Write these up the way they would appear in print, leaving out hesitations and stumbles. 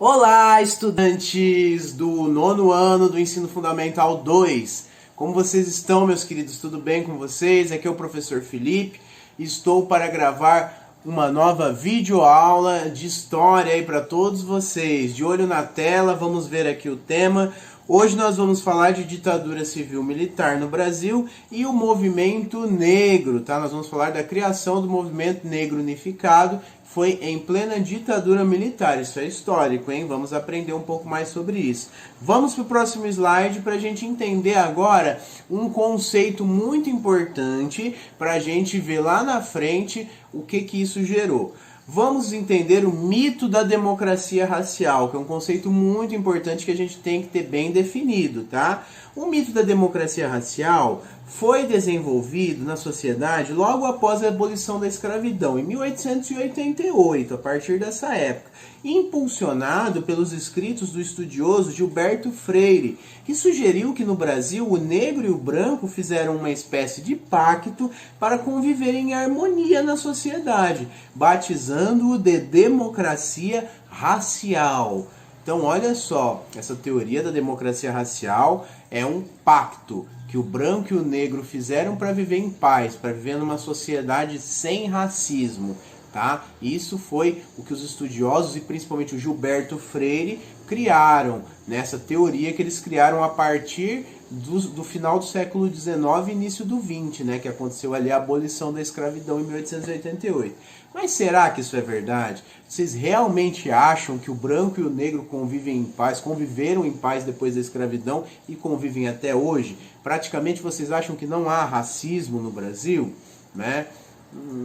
Olá, estudantes do nono ano do Ensino Fundamental 2. Como vocês estão, meus queridos? Tudo bem com vocês? Aqui é o professor Felipe. Estou para gravar uma nova videoaula de história aí para todos vocês. De olho na tela, vamos ver aqui o tema. Hoje nós vamos falar de ditadura civil-militar no Brasil e o movimento negro, tá? Nós vamos falar da criação do movimento negro unificado. Foi em plena ditadura militar, isso é histórico, hein? Vamos aprender um pouco mais sobre isso. Vamos para o próximo slide para a gente entender agora um conceito muito importante para a gente ver lá na frente o que isso gerou. Vamos entender o mito da democracia racial, que é um conceito muito importante que a gente tem que ter bem definido, tá? O mito da democracia racial foi desenvolvido na sociedade logo após a abolição da escravidão, em 1888, a partir dessa época, impulsionado pelos escritos do estudioso Gilberto Freire, que sugeriu que no Brasil o negro e o branco fizeram uma espécie de pacto para conviver em harmonia na sociedade, batizando-o de democracia racial. Então, olha só, essa teoria da democracia racial é um pacto que o branco e o negro fizeram para viver em paz, para viver numa sociedade sem racismo, tá? Isso foi o que os estudiosos e principalmente o Gilberto Freire criaram, nessa teoria que eles criaram a partir do final do século XIX e início do XX, né, que aconteceu ali a abolição da escravidão em 1888. Mas será que isso é verdade? Vocês realmente acham que o branco e o negro convivem em paz, conviveram em paz depois da escravidão e convivem até hoje? Praticamente vocês acham que não há racismo no Brasil, né?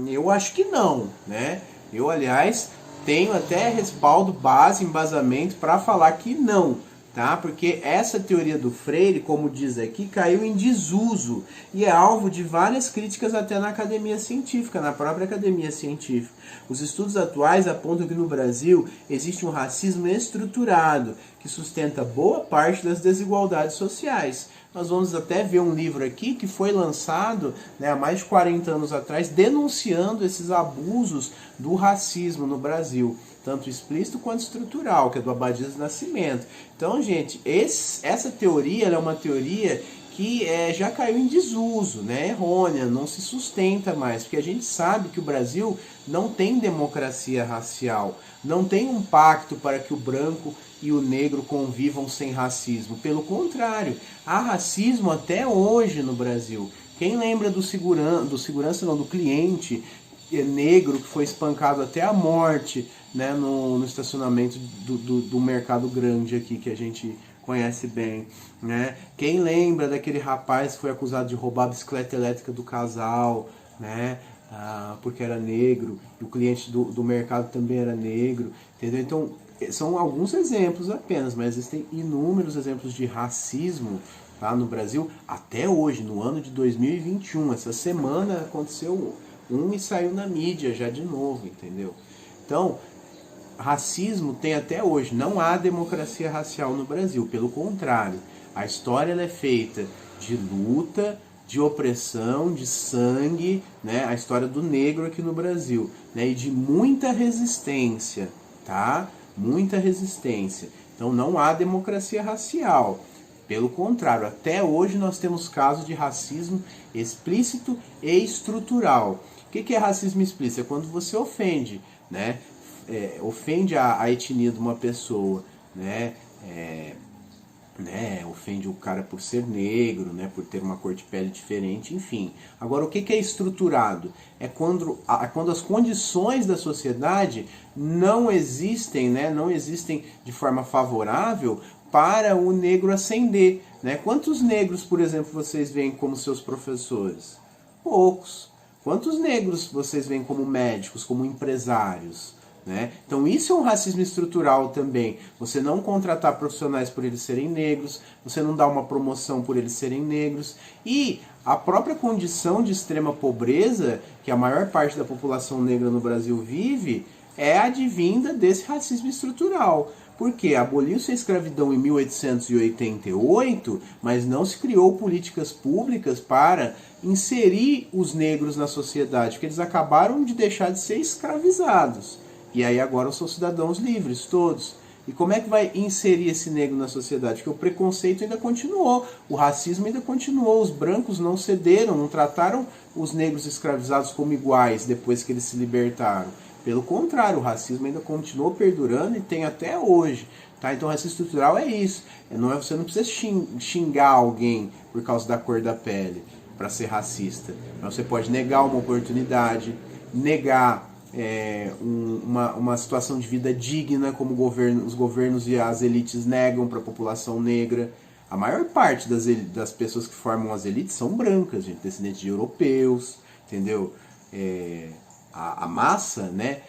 Eu acho que não, né? Eu, aliás, tenho até respaldo, base, embasamento para falar que não, tá? Porque essa teoria do Freire, como diz aqui, caiu em desuso e é alvo de várias críticas até na academia científica, na própria academia científica. Os estudos atuais apontam que no Brasil existe um racismo estruturado que sustenta boa parte das desigualdades sociais. Nós vamos até ver um livro aqui que foi lançado, né, há mais de 40 anos atrás, denunciando esses abusos do racismo no Brasil, tanto explícito quanto estrutural, que é do Abadias do Nascimento. Então, gente, essa teoria é uma teoria que já caiu em desuso, né, errônea, não se sustenta mais, porque a gente sabe que o Brasil não tem democracia racial, não tem um pacto para que o branco e o negro convivam sem racismo. Pelo contrário, há racismo até hoje no Brasil. Quem lembra do cliente negro que foi espancado até a morte, né, no estacionamento do Mercado Grande aqui, que a gente conhece bem, né? Quem lembra daquele rapaz que foi acusado de roubar a bicicleta elétrica do casal, né? Porque era negro, e o cliente do mercado também era negro, entendeu? Então, são alguns exemplos apenas, mas existem inúmeros exemplos de racismo, tá, no Brasil, até hoje, no ano de 2021. Essa semana aconteceu e saiu na mídia já de novo, entendeu? Então, racismo tem até hoje, não há democracia racial no Brasil, pelo contrário, a história ela é feita de luta, de opressão, de sangue, né? A história do negro aqui no Brasil, né? E de muita resistência, tá? Muita resistência. Então não há democracia racial. Pelo contrário, até hoje nós temos casos de racismo explícito e estrutural. O que é racismo explícito? É quando você ofende, né? Ofende a etnia de uma pessoa, né? Ofende o cara por ser negro, né? Por ter uma cor de pele diferente, enfim. Agora, o que é estruturado? É quando as condições da sociedade não existem, né? Não existem de forma favorável para o negro ascender, né? Quantos negros, por exemplo, vocês veem como seus professores? Poucos. Quantos negros vocês veem como médicos, como empresários? Né? Então isso é um racismo estrutural também. Você não contratar profissionais por eles serem negros, você não dar uma promoção por eles serem negros. E a própria condição de extrema pobreza que a maior parte da população negra no Brasil vive é advinda desse racismo estrutural. Porque aboliu-se a escravidão em 1888, mas não se criou políticas públicas para inserir os negros na sociedade, porque eles acabaram de deixar de ser escravizados. E aí agora são cidadãos livres, todos. E como é que vai inserir esse negro na sociedade? Porque o preconceito ainda continuou, o racismo ainda continuou, os brancos não cederam, não trataram os negros escravizados como iguais depois que eles se libertaram. Pelo contrário, o racismo ainda continuou perdurando e tem até hoje. Tá? Então, o racismo estrutural é isso. Você não precisa xingar alguém por causa da cor da pele para ser racista. Mas você pode negar uma oportunidade, negar uma situação de vida digna, como os governos e as elites negam para a população negra. A maior parte das pessoas que formam as elites são brancas, gente, descendentes de europeus, entendeu? A massa, né,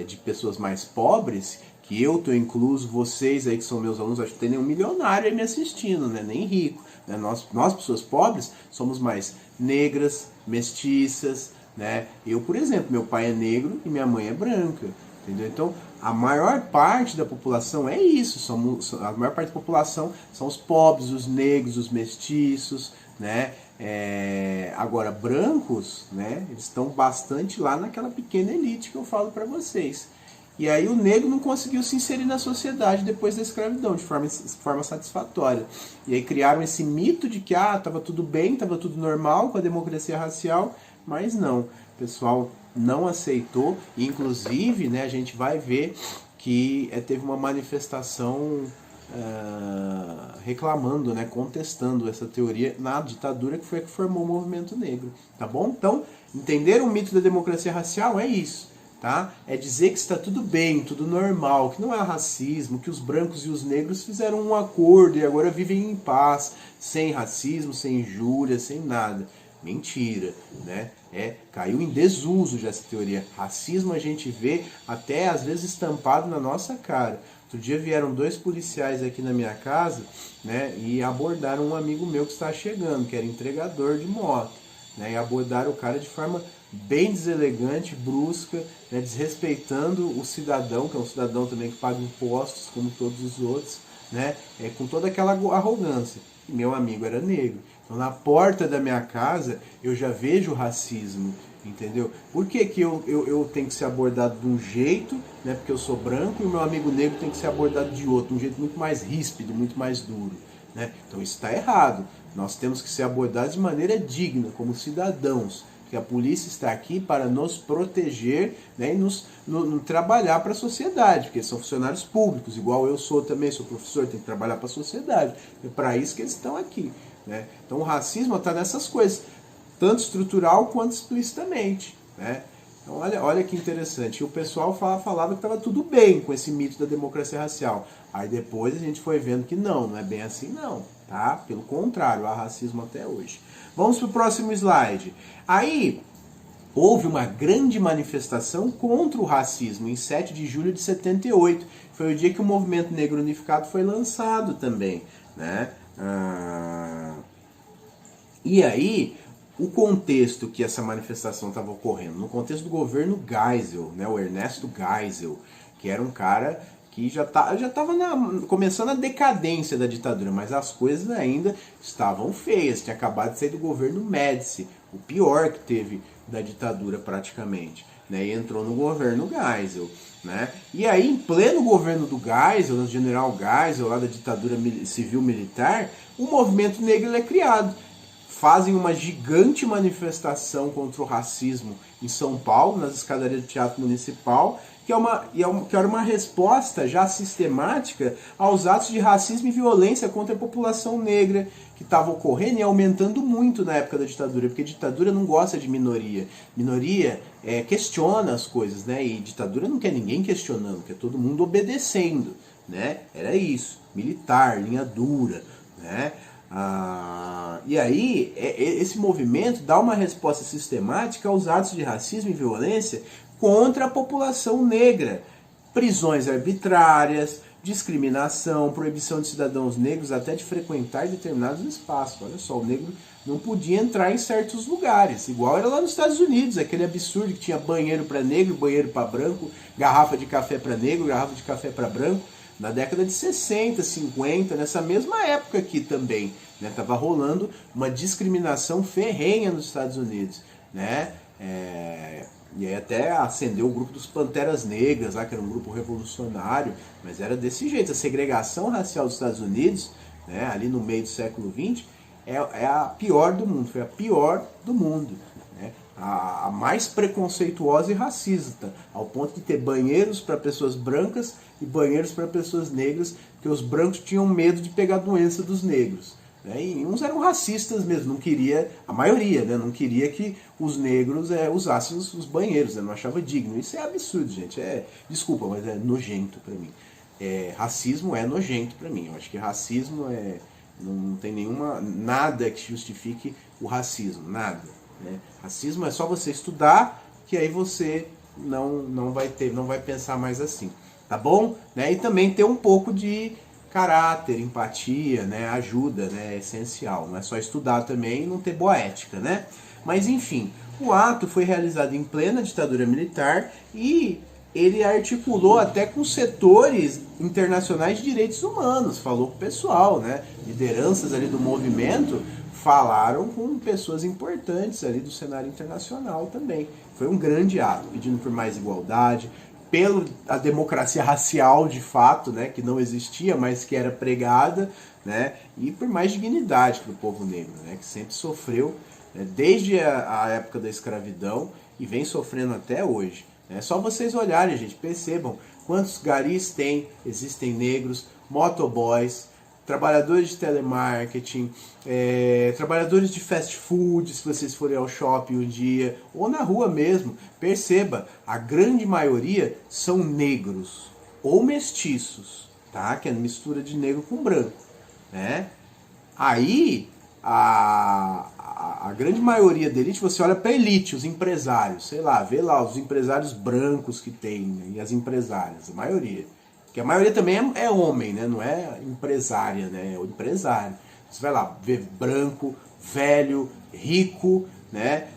de pessoas mais pobres, que eu estou incluso, vocês aí que são meus alunos, acho que tem nenhum milionário aí me assistindo, né, nem rico. Né? Nós, pessoas pobres, somos mais negras, mestiças, né? Eu, por exemplo, meu pai é negro e minha mãe é branca, entendeu? Então, a maior parte da população é isso, a maior parte da população são os pobres, os negros, os mestiços, né? Agora, brancos, né? Eles estão bastante lá naquela pequena elite que eu falo para vocês. E aí o negro não conseguiu se inserir na sociedade depois da escravidão, de forma satisfatória. E aí criaram esse mito de que estava tudo bem, estava tudo normal com a democracia racial, mas não. O pessoal não aceitou, e inclusive, né, a gente vai ver que teve uma manifestação reclamando, né, contestando essa teoria na ditadura, que foi a que formou o movimento negro. Tá bom? Então, entender o mito da democracia racial é isso. Tá? É dizer que está tudo bem, tudo normal, que não é racismo, que os brancos e os negros fizeram um acordo e agora vivem em paz, sem racismo, sem injúria, sem nada. Mentira, né? Caiu em desuso já essa teoria. Racismo a gente vê até às vezes estampado na nossa cara. Outro dia vieram 2 policiais aqui na minha casa, né, e abordaram um amigo meu que estava chegando, que era entregador de moto, né, e abordaram o cara de forma bem deselegante, brusca, né, desrespeitando o cidadão, que é um cidadão também que paga impostos como todos os outros, né, com toda aquela arrogância. E meu amigo era negro. Então na porta da minha casa eu já vejo racismo, entendeu? Por que eu tenho que ser abordado de um jeito, né, porque eu sou branco, e o meu amigo negro tem que ser abordado de outro, de um jeito muito mais ríspido, muito mais duro, né? Então isso está errado. Nós temos que ser abordados de maneira digna, como cidadãos. Que a polícia está aqui para nos proteger, né, e trabalhar para a sociedade, porque são funcionários públicos, igual eu sou também, sou professor, tenho que trabalhar para a sociedade. É para isso que eles estão aqui. Né? Então o racismo está nessas coisas, tanto estrutural quanto explicitamente. Né? Então olha que interessante. E o pessoal falava que estava tudo bem com esse mito da democracia racial. Aí depois a gente foi vendo que não é bem assim não. Tá? Pelo contrário, há racismo até hoje. Vamos para o próximo slide. Aí, houve uma grande manifestação contra o racismo em 7 de julho de 78. Foi o dia que o Movimento Negro Unificado foi lançado também. Né? E aí, o contexto que essa manifestação estava ocorrendo, no contexto do governo Geisel, né? O Ernesto Geisel, que era um cara que já estava começando a decadência da ditadura, mas as coisas ainda estavam feias. Tinha acabado de sair do governo Médici, o pior que teve da ditadura praticamente, né? E entrou no governo Geisel. Né? E aí, em pleno governo do Geisel, no general Geisel, lá da ditadura civil-militar, o movimento negro é criado. Fazem uma gigante manifestação contra o racismo em São Paulo, nas escadarias do Teatro Municipal, que era uma resposta já sistemática aos atos de racismo e violência contra a população negra que estava ocorrendo e aumentando muito na época da ditadura, porque a ditadura não gosta de minoria. Minoria questiona as coisas, né? E ditadura não quer ninguém questionando, quer todo mundo obedecendo, né? Era isso, militar, linha dura, né? E aí, esse movimento dá uma resposta sistemática aos atos de racismo e violência contra a população negra. Prisões arbitrárias, discriminação, proibição de cidadãos negros até de frequentar determinados espaços. Olha só, o negro não podia entrar em certos lugares. Igual era lá nos Estados Unidos, aquele absurdo que tinha banheiro para negro, banheiro para branco, garrafa de café para negro, garrafa de café para branco. Na década de 60, 50, nessa mesma época aqui também, né, estava rolando uma discriminação ferrenha nos Estados Unidos, né? E aí até acendeu o grupo dos Panteras Negras, lá, que era um grupo revolucionário, mas era desse jeito. A segregação racial dos Estados Unidos, né, ali no meio do século XX, é a pior do mundo, foi a pior do mundo. Né? A mais preconceituosa e racista, ao ponto de ter banheiros para pessoas brancas e banheiros para pessoas negras, porque os brancos tinham medo de pegar a doença dos negros. Né? E uns eram racistas mesmo, não queria, a maioria, né? Não queria que os negros usassem os banheiros, né? Não achava digno. Isso é absurdo, gente. Desculpa, mas é nojento para mim. Racismo é nojento para mim. Eu acho que racismo não tem nada que justifique o racismo, nada. Né? Racismo é só você estudar, que aí você não vai pensar mais assim, tá bom? Né? E também ter um pouco de caráter, empatia, né, ajuda, né, é essencial. Não é só estudar também e não ter boa ética, né? Mas enfim, o ato foi realizado em plena ditadura militar e ele articulou até com setores internacionais de direitos humanos, falou com o pessoal, né? Lideranças ali do movimento falaram com pessoas importantes ali do cenário internacional também. Foi um grande ato, pedindo por mais igualdade, pela democracia racial de fato, né, que não existia, mas que era pregada, né, e por mais dignidade para o povo negro, né, que sempre sofreu, né, desde a época da escravidão e vem sofrendo até hoje. É só vocês olharem, gente, percebam quantos garis existem negros, motoboys, trabalhadores de telemarketing, trabalhadores de fast food, se vocês forem ao shopping um dia, ou na rua mesmo, perceba, a grande maioria são negros ou mestiços, tá? Que é mistura de negro com branco, né? Aí, a grande maioria da elite, você olha para a elite, os empresários, sei lá, vê lá os empresários brancos que tem, e as empresárias, a maioria. Porque a maioria também é homem, né? Não é empresária, né? É o empresário. Você vai lá, ver branco, velho, rico, né?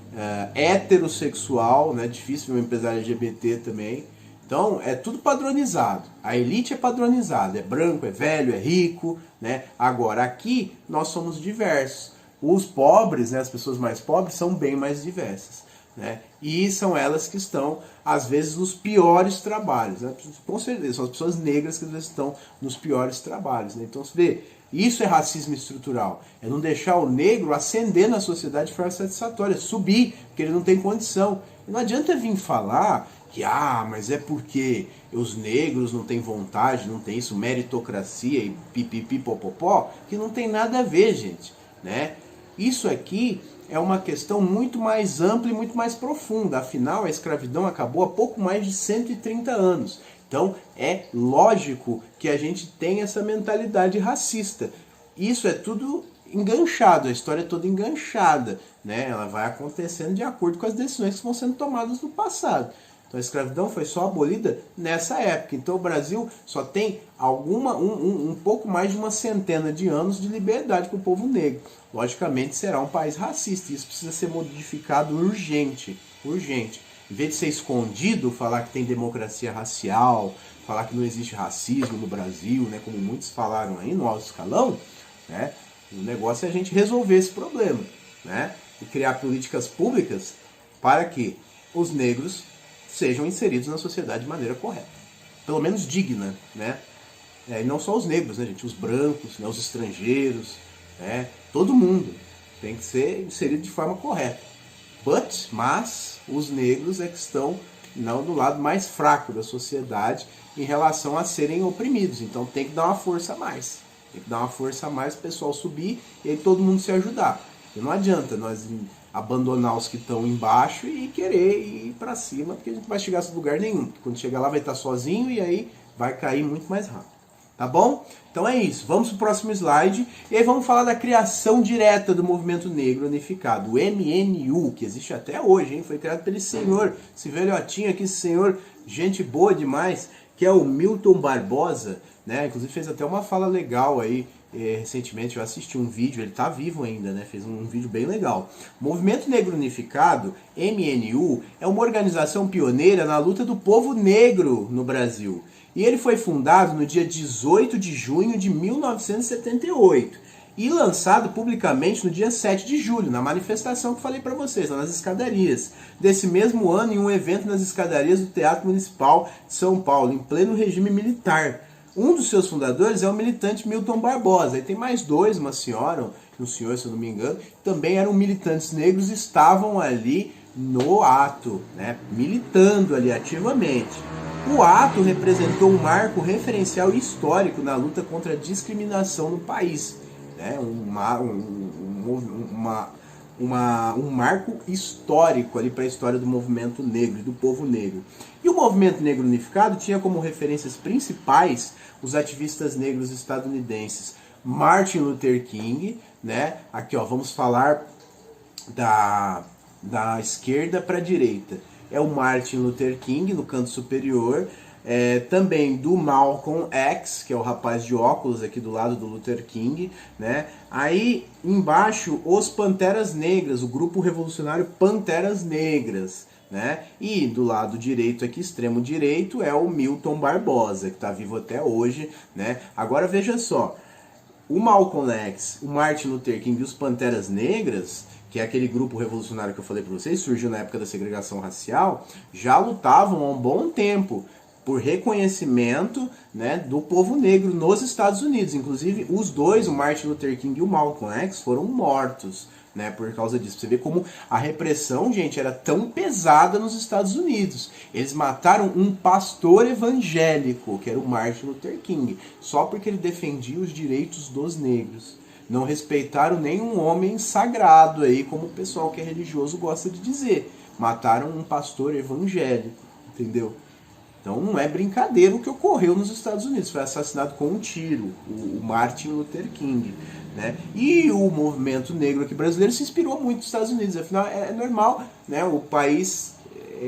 Heterossexual, né? Difícil ver um empresário LGBT também. Então, é tudo padronizado. A elite é padronizada. É branco, é velho, é rico, né? Agora, aqui, nós somos diversos. Os pobres, né? As pessoas mais pobres, são bem mais diversas. Né? E são elas que estão, às vezes, nos piores trabalhos. Né? Com certeza, são as pessoas negras que às vezes estão nos piores trabalhos. Né? Então, você vê, isso é racismo estrutural. É não deixar o negro ascender na sociedade de forma satisfatória, subir, porque ele não tem condição. E não adianta vir falar que, mas é porque os negros não têm vontade, não tem isso, meritocracia e pipipipopopó, que não tem nada a ver, gente. Né? Isso aqui é uma questão muito mais ampla e muito mais profunda. Afinal, a escravidão acabou há pouco mais de 130 anos. Então, é lógico que a gente tem essa mentalidade racista. Isso é tudo enganchado, a história é toda enganchada. Né? Ela vai acontecendo de acordo com as decisões que vão sendo tomadas no passado. Então, a escravidão foi só abolida nessa época. Então, o Brasil só tem um pouco mais de uma centena de anos de liberdade para o povo negro. Logicamente, será um país racista. Isso precisa ser modificado urgente. Urgente. Em vez de ser escondido, falar que tem democracia racial, falar que não existe racismo no Brasil, né, como muitos falaram aí no alto escalão, né, o negócio é a gente resolver esse problema. Né, e criar políticas públicas para que os negros sejam inseridos na sociedade de maneira correta. Pelo menos digna, né? E não só os negros, né, gente? Os brancos, né, os estrangeiros, né? Todo mundo tem que ser inserido de forma correta. Mas os negros é que estão do lado mais fraco da sociedade em relação a serem oprimidos. Então tem que dar uma força a mais. Tem que dar uma força a mais para o pessoal subir e aí todo mundo se ajudar. E não adianta nós abandonar os que estão embaixo e querer ir para cima, porque a gente não vai chegar a lugar nenhum. Porque quando chegar lá vai estar sozinho e aí vai cair muito mais rápido. Tá bom? Então é isso. Vamos para o próximo slide. E aí vamos falar da criação direta do Movimento Negro Unificado, o MNU, que existe até hoje, hein? Foi criado pelo senhor, esse velhotinho aqui, esse senhor, gente boa demais, que é o Milton Barbosa, né? Inclusive fez até uma fala legal aí. Recentemente eu assisti um vídeo, ele está vivo ainda, né? Fez um vídeo bem legal. Movimento Negro Unificado, MNU, é uma organização pioneira na luta do povo negro no Brasil. E ele foi fundado no dia 18 de junho de 1978. e lançado publicamente no dia 7 de julho, na manifestação que falei para vocês, lá nas escadarias desse mesmo ano, em um evento nas escadarias do Teatro Municipal de São Paulo, em pleno regime militar. Um dos seus fundadores é o militante Milton Barbosa, e tem mais dois, uma senhora e um senhor, se eu não me engano, também eram militantes negros e estavam ali no ato, né, militando ali ativamente. O ato representou um marco referencial histórico na luta contra a discriminação no país, né? Um marco histórico ali para a história do movimento negro, do povo negro. E o movimento negro unificado tinha como referências principais os ativistas negros estadunidenses Martin Luther King, né? Aqui, ó, vamos falar da esquerda para a direita. É o Martin Luther King no canto superior, também do Malcolm X, que é o rapaz de óculos aqui do lado do Luther King, né? Aí embaixo os Panteras Negras, o grupo revolucionário Panteras Negras, né? E do lado direito aqui, extremo direito, é o Milton Barbosa, que está vivo até hoje, né? Agora veja só, o Malcolm X, o Martin Luther King e os Panteras Negras, que é aquele grupo revolucionário que eu falei para vocês, surgiu na época da segregação racial, já lutavam há um bom tempo por reconhecimento, né, do povo negro nos Estados Unidos. Inclusive, os dois, o Martin Luther King e o Malcolm X, foram mortos, né, por causa disso. Você vê como a repressão, gente, era tão pesada nos Estados Unidos. Eles mataram um pastor evangélico, que era o Martin Luther King, só porque ele defendia os direitos dos negros. Não respeitaram nenhum homem sagrado aí, como o pessoal que é religioso gosta de dizer. Mataram um pastor evangélico, entendeu? Então não é brincadeira o que ocorreu nos Estados Unidos. Foi assassinado com um tiro, o Martin Luther King, né? E o movimento negro aqui brasileiro se inspirou muito nos Estados Unidos. Afinal, é normal, né? O país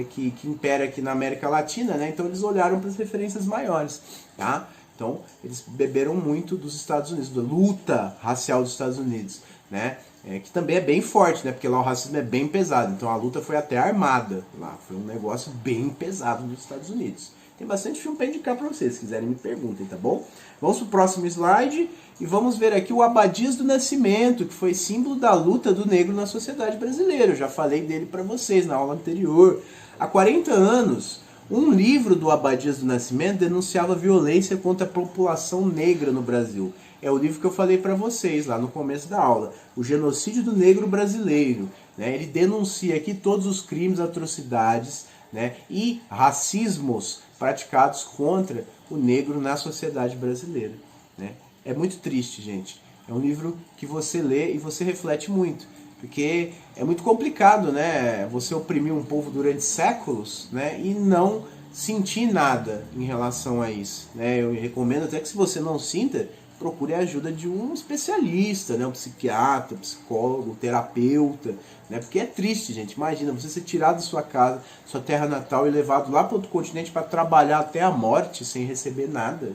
que impera aqui na América Latina, né? Então eles olharam para as referências maiores, tá? Então, eles beberam muito dos Estados Unidos, da luta racial dos Estados Unidos, né? Que também é bem forte, né? Porque lá o racismo é bem pesado. Então, a luta foi até armada lá. Foi um negócio bem pesado nos Estados Unidos. Tem bastante filme para indicar para vocês, se quiserem me perguntem, tá bom? Vamos pro próximo slide e vamos ver aqui o Abadias do Nascimento, que foi símbolo da luta do negro na sociedade brasileira. Eu já falei dele para vocês na aula anterior. Há 40 anos... um livro do Abadias do Nascimento denunciava violência contra a população negra no Brasil. É o livro que eu falei para vocês lá no começo da aula. O Genocídio do Negro Brasileiro. Né? Ele denuncia aqui todos os crimes, atrocidades, né, e racismos praticados contra o negro na sociedade brasileira. Né? É muito triste, gente. É um livro que você lê e você reflete muito. Porque é muito complicado, né? Você oprimir um povo durante séculos, né? E não sentir nada em relação a isso, né? Eu recomendo até que, se você não sinta, procure a ajuda de um especialista, né? Um psiquiatra, psicólogo, terapeuta, né? Porque é triste, gente. Imagina você ser tirado da sua casa, sua terra natal, e levado lá para outro continente para trabalhar até a morte sem receber nada.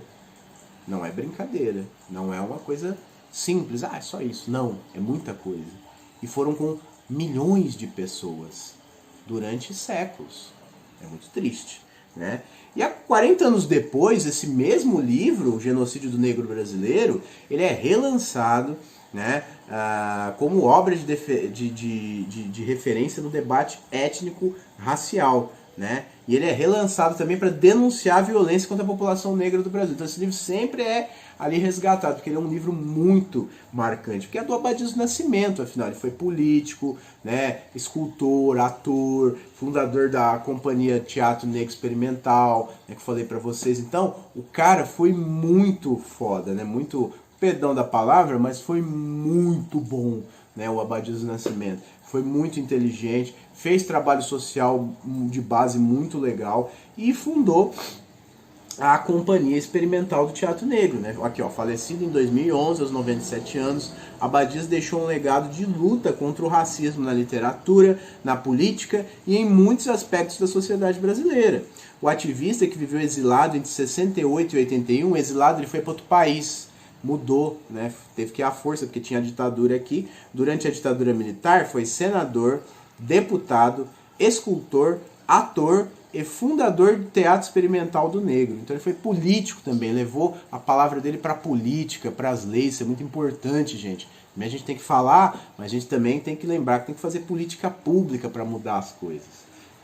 Não é brincadeira. Não é uma coisa simples. Ah, é só isso. Não, é muita coisa. E foram com milhões de pessoas durante séculos. É muito triste, né? E há 40 anos depois, esse mesmo livro, O Genocídio do Negro Brasileiro, ele é relançado, né, como obra de referência no debate étnico-racial, né? E ele é relançado também para denunciar a violência contra a população negra do Brasil. Então esse livro sempre é ali resgatado, porque ele é um livro muito marcante, porque é do Abadias do Nascimento, afinal, ele foi político, né, escultor, ator, fundador da Companhia Teatro Negro Experimental, né, que eu falei para vocês. Então, o cara foi muito foda, né, muito, perdão da palavra, mas foi muito bom, né, o Abadias do Nascimento. Foi muito inteligente, fez trabalho social de base muito legal e fundou a Companhia Experimental do Teatro Negro, né? Aqui, ó, falecido em 2011, aos 97 anos, Abadias deixou um legado de luta contra o racismo na literatura, na política e em muitos aspectos da sociedade brasileira. O ativista, que viveu exilado entre 68 e 81, exilado, ele foi para outro país, mudou, né? Teve que ir à força, porque tinha a ditadura aqui. Durante a ditadura militar, foi senador, deputado, escultor, ator e fundador do Teatro Experimental do Negro. Então ele foi político também, levou a palavra dele para a política, para as leis, isso é muito importante, gente. A gente tem que falar, mas a gente também tem que lembrar que tem que fazer política pública para mudar as coisas,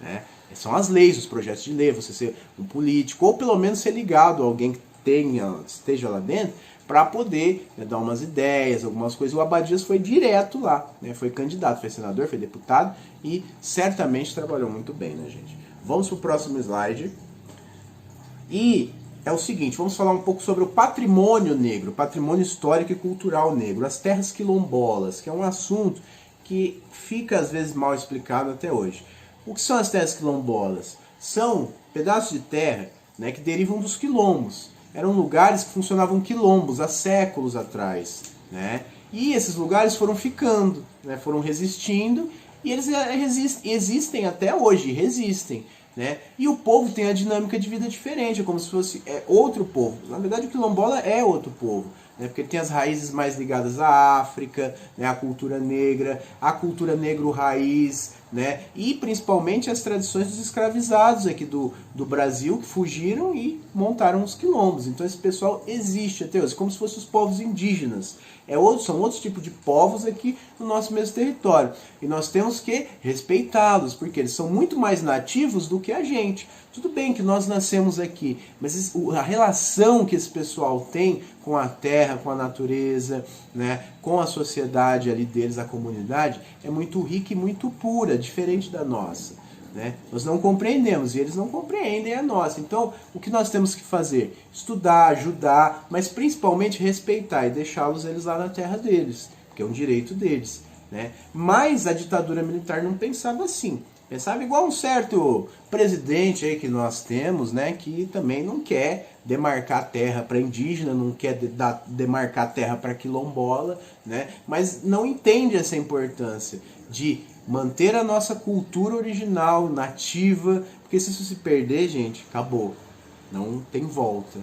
né? São as leis, os projetos de lei, você ser um político, ou pelo menos ser ligado a alguém que esteja lá dentro, para poder, né, dar umas ideias, algumas coisas. O Abadias foi direto lá, né, foi candidato, foi senador, foi deputado e certamente trabalhou muito bem, né, gente? Vamos para o próximo slide. E é o seguinte, vamos falar um pouco sobre o patrimônio negro, patrimônio histórico e cultural negro, as terras quilombolas, que é um assunto que fica às vezes mal explicado até hoje. O que são as terras quilombolas? São pedaços de terra, né, que derivam dos quilombos. Eram lugares que funcionavam quilombos há séculos atrás, né? E esses lugares foram ficando, né, foram resistindo, e eles existem até hoje, resistem, né? E o povo tem a dinâmica de vida diferente, é como se fosse outro povo. Na verdade, o quilombola é outro povo, né? Porque ele tem as raízes mais ligadas à África, né? A cultura negro raiz, né? E principalmente as tradições dos escravizados aqui do Brasil, que fugiram e montaram os quilombos. Então esse pessoal existe até hoje, como se fossem os povos indígenas. São outros tipos de povos aqui no nosso mesmo território. E nós temos que respeitá-los, porque eles são muito mais nativos do que a gente. Tudo bem que nós nascemos aqui, mas a relação que esse pessoal tem com a terra, com a natureza, né, com a sociedade ali deles, a comunidade, é muito rica e muito pura, diferente da nossa, né? Nós não compreendemos e eles não compreendem a nossa. Então, o que nós temos que fazer? Estudar, ajudar, mas principalmente respeitar e deixá-los eles lá na terra deles, que é um direito deles, né? Mas a ditadura militar não pensava assim. Pensava igual um certo presidente aí que nós temos, né, que também não quer demarcar terra para indígena, não quer demarcar terra para quilombola, né, mas não entende essa importância de manter a nossa cultura original, nativa, porque se isso se perder, gente, acabou, não tem volta.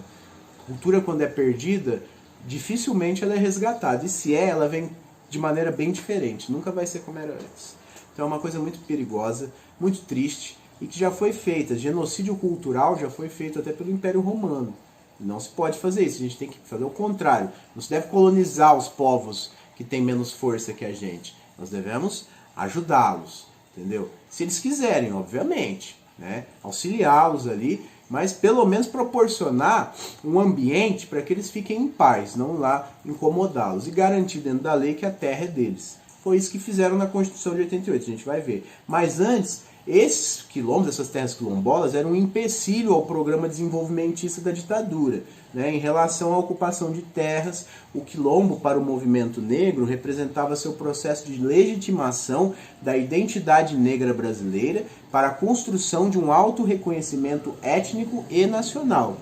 Cultura, quando é perdida, dificilmente ela é resgatada, e se ela vem de maneira bem diferente, nunca vai ser como era antes. Então é uma coisa muito perigosa, muito triste, e que já foi feita. Genocídio cultural já foi feito até pelo Império Romano. Não se pode fazer isso, a gente tem que fazer o contrário. Não se deve colonizar os povos que têm menos força que a gente. Nós devemos ajudá-los, entendeu? Se eles quiserem, obviamente, né? Auxiliá-los ali, mas pelo menos proporcionar um ambiente para que eles fiquem em paz, não lá incomodá-los. E garantir dentro da lei que a terra é deles. Foi isso que fizeram na Constituição de 88, a gente vai ver. Mas antes, esses quilombos, essas terras quilombolas, eram um empecilho ao programa desenvolvimentista da ditadura, né? Em relação à ocupação de terras, o quilombo para o movimento negro representava seu processo de legitimação da identidade negra brasileira para a construção de um autorreconhecimento étnico e nacional.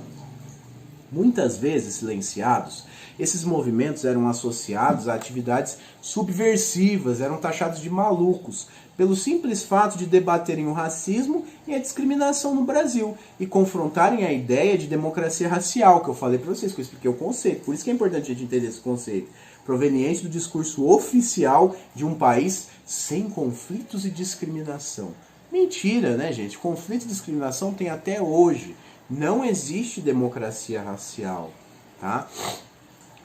Muitas vezes silenciados, esses movimentos eram associados a atividades subversivas, eram taxados de malucos, pelo simples fato de debaterem o racismo e a discriminação no Brasil e confrontarem a ideia de democracia racial, que eu falei para vocês, que eu expliquei o conceito. Por isso que é importante a gente entender esse conceito, proveniente do discurso oficial de um país sem conflitos e discriminação. Mentira, né, gente? Conflito e discriminação tem até hoje. Não existe democracia racial, tá?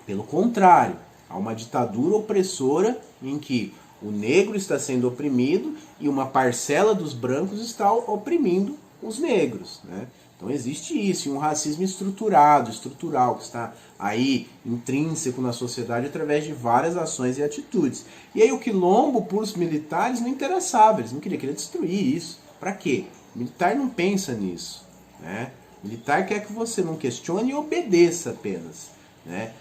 Pelo contrário, há uma ditadura opressora em que o negro está sendo oprimido e uma parcela dos brancos está oprimindo os negros, né? Então existe isso, e um racismo estrutural, que está aí intrínseco na sociedade através de várias ações e atitudes. E aí o quilombo, para os militares, não interessava, eles não queriam destruir isso. Para quê? O militar não pensa nisso, né? O militar quer que você não questione e obedeça apenas, né?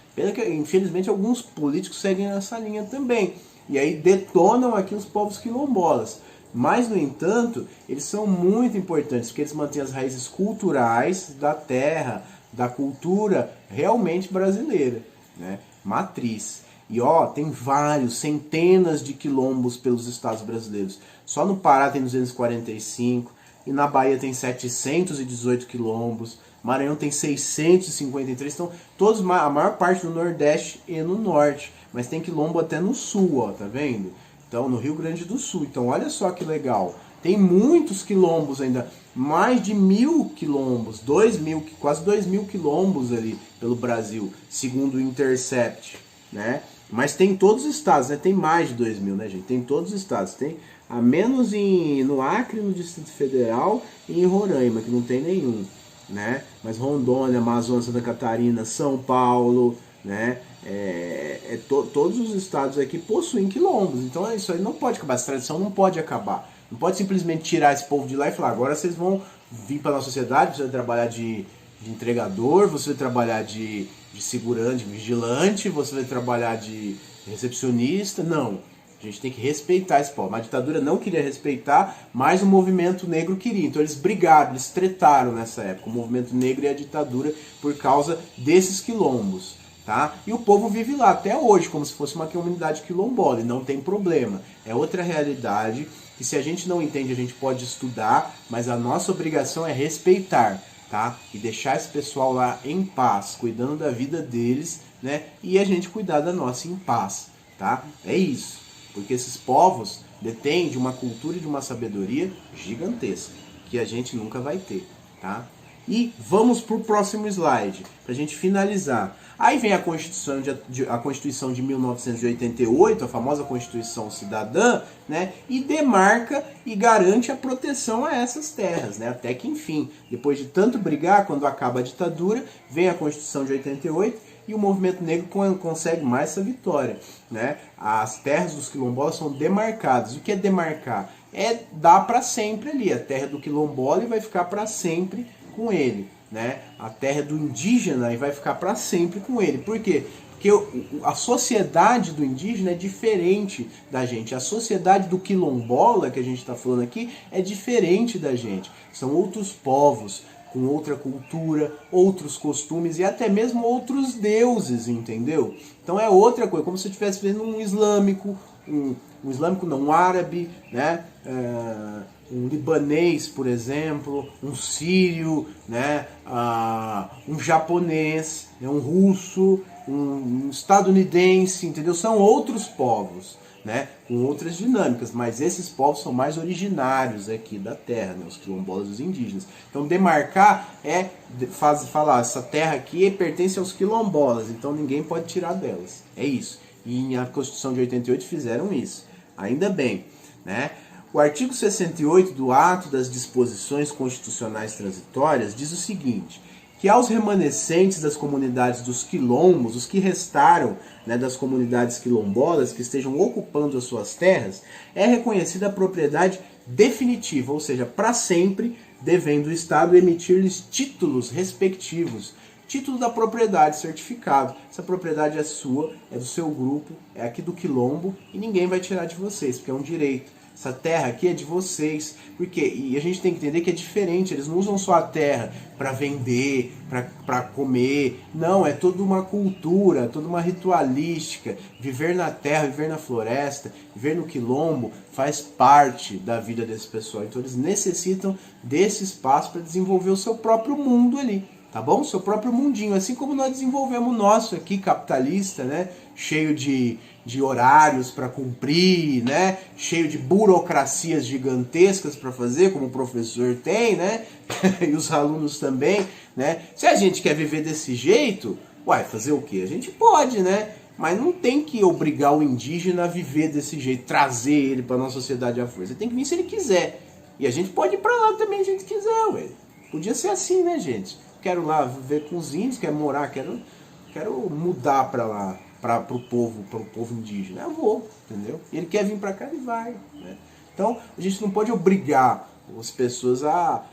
Infelizmente alguns políticos seguem essa linha também. E aí detonam aqui os povos quilombolas. Mas, no entanto, eles são muito importantes, porque eles mantêm as raízes culturais da terra, da cultura realmente brasileira, né? Matriz. E tem vários, centenas de quilombos pelos estados brasileiros. Só no Pará tem 245, e na Bahia tem 718 quilombos, Maranhão tem 653, então a maior parte do Nordeste e no Norte, mas tem quilombo até no Sul, tá vendo? Então no Rio Grande do Sul, então olha só que legal, Tem muitos quilombos ainda, mais de 1.000 quilombos, 2.000, quase 2.000 quilombos ali pelo Brasil, segundo o Intercept, né? Mas tem em todos os estados, né? Tem mais de 2.000, né, gente? Tem em todos os estados. Tem a menos no Acre, no Distrito Federal e em Roraima, que não tem nenhum, né? Mas Rondônia, Amazonas, Santa Catarina, São Paulo, né? Todos os estados aqui possuem quilombos. Então isso aí não pode acabar, essa tradição não pode acabar. Não pode simplesmente tirar esse povo de lá e falar, agora vocês vão vir para a nossa sociedade, você vai trabalhar de entregador, você vai trabalhar de segurante, de vigilante, você vai trabalhar de recepcionista. Não, a gente tem que respeitar esse povo. A ditadura não queria respeitar, mas o movimento negro queria. Então eles brigaram, eles tretaram nessa época, o movimento negro e a ditadura, por causa desses quilombos. Tá? E o povo vive lá até hoje, como se fosse uma comunidade quilombola, e não tem problema. É outra realidade que, se a gente não entende, a gente pode estudar, mas a nossa obrigação é respeitar, tá? E deixar esse pessoal lá em paz, cuidando da vida deles, né? E a gente cuidar da nossa em paz, tá? É isso. Porque esses povos detêm de uma cultura e de uma sabedoria gigantesca, que a gente nunca vai ter, tá? E vamos para o próximo slide, para a gente finalizar. Aí vem a Constituição de 1988, a famosa Constituição Cidadã, né, e demarca e garante a proteção a essas terras, né, até que, enfim, depois de tanto brigar, quando acaba a ditadura, vem a Constituição de 88 e o movimento negro consegue mais essa vitória, né? As terras dos quilombolas são demarcadas. O que é demarcar? É dar para sempre ali, a terra do quilombola e vai ficar para sempre com ele, né? A terra do indígena e vai ficar para sempre com ele. Por quê? Porque a sociedade do indígena é diferente da gente. A sociedade do quilombola, que a gente está falando aqui, é diferente da gente. São outros povos, com outra cultura, outros costumes e até mesmo outros deuses, entendeu? Então é outra coisa, como se eu estivesse vendo um islâmico, um islâmico não, um árabe, né? Um libanês, por exemplo, um sírio, né? Um japonês, um russo, um estadunidense, entendeu? São outros povos, né? Com outras dinâmicas, mas esses povos são mais originários aqui da terra, né? Os quilombolas e os indígenas. Então demarcar é falar, essa terra aqui pertence aos quilombolas, então ninguém pode tirar delas. É isso. E na Constituição de 88 fizeram isso. Ainda bem, né? O artigo 68 do Ato das Disposições Constitucionais Transitórias diz o seguinte, que aos remanescentes das comunidades dos quilombos, os que restaram, né, das comunidades quilombolas que estejam ocupando as suas terras, é reconhecida a propriedade definitiva, ou seja, para sempre, devendo o Estado emitir-lhes títulos respectivos. Título da propriedade, certificado. Essa propriedade é sua, é do seu grupo, é aqui do quilombo e ninguém vai tirar de vocês, porque é um direito. Essa terra aqui é de vocês. Por quê? E a gente tem que entender que é diferente. Eles não usam só a terra para vender, para comer. Não, é toda uma cultura, toda uma ritualística. Viver na terra, viver na floresta, viver no quilombo faz parte da vida desse pessoal. Então eles necessitam desse espaço para desenvolver o seu próprio mundo ali. Tá bom? Seu próprio mundinho, assim como nós desenvolvemos o nosso aqui, capitalista, né? Cheio de horários para cumprir, né? Cheio de burocracias gigantescas para fazer, como o professor tem, né? E os alunos também, né? Se a gente quer viver desse jeito, uai, fazer o quê? A gente pode, né? Mas não tem que obrigar o indígena a viver desse jeito, trazer ele para nossa sociedade à força. Ele tem que vir se ele quiser. E a gente pode ir para lá também se a gente quiser, ué. Podia ser assim, né, gente? Quero lá viver com os índios, quero morar, quero mudar para lá, para o povo indígena. Eu vou, entendeu? E ele quer vir para cá, ele vai. Né? Então, a gente não pode obrigar as pessoas a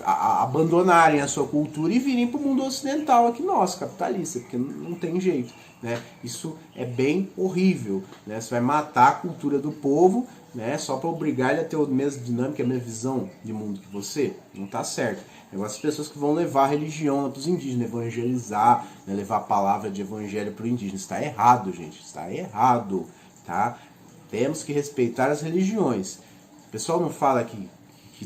abandonarem a sua cultura e virem para o mundo ocidental aqui nosso, capitalista, porque não tem jeito. Né? Isso é bem horrível. Né? Você vai matar a cultura do povo, né? Só para obrigar ele a ter a mesma dinâmica, a mesma visão de mundo que você. Não está certo. Negócio as pessoas que vão levar a religião para os indígenas, evangelizar, né? Levar a palavra de evangelho para o indígena. Está errado, gente. Está errado. Tá? Temos que respeitar as religiões. O pessoal não fala que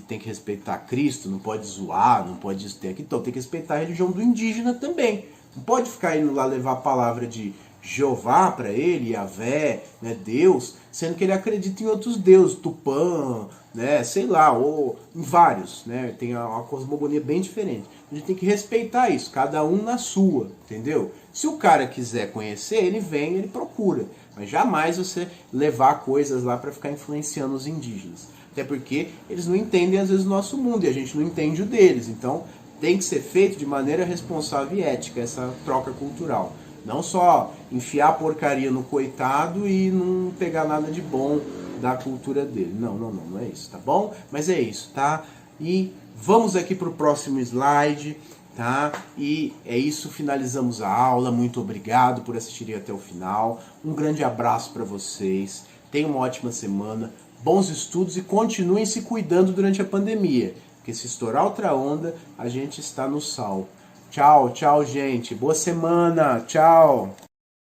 tem que respeitar Cristo, não pode zoar, não pode isso ter aqui. Então tem que respeitar a religião do indígena também. Não pode ficar indo lá levar a palavra de Jeová para ele, Yahvé, né, Deus, sendo que ele acredita em outros deuses, Tupã, né, sei lá, ou em vários, né, tem uma cosmogonia bem diferente. A gente tem que respeitar isso, cada um na sua, entendeu? Se o cara quiser conhecer, ele vem, ele procura, mas jamais você levar coisas lá para ficar influenciando os indígenas. Até porque eles não entendem às vezes o nosso mundo e a gente não entende o deles, então tem que ser feito de maneira responsável e ética essa troca cultural. Não só enfiar porcaria no coitado e não pegar nada de bom da cultura dele. Não é isso, tá bom? Mas é isso, tá? E vamos aqui pro próximo slide, tá? E é isso, finalizamos a aula. Muito obrigado por assistirem até o final. Um grande abraço para vocês. Tenham uma ótima semana, bons estudos e continuem se cuidando durante a pandemia. Porque se estourar outra onda, a gente está no sal. Tchau, tchau, gente. Boa semana. Tchau.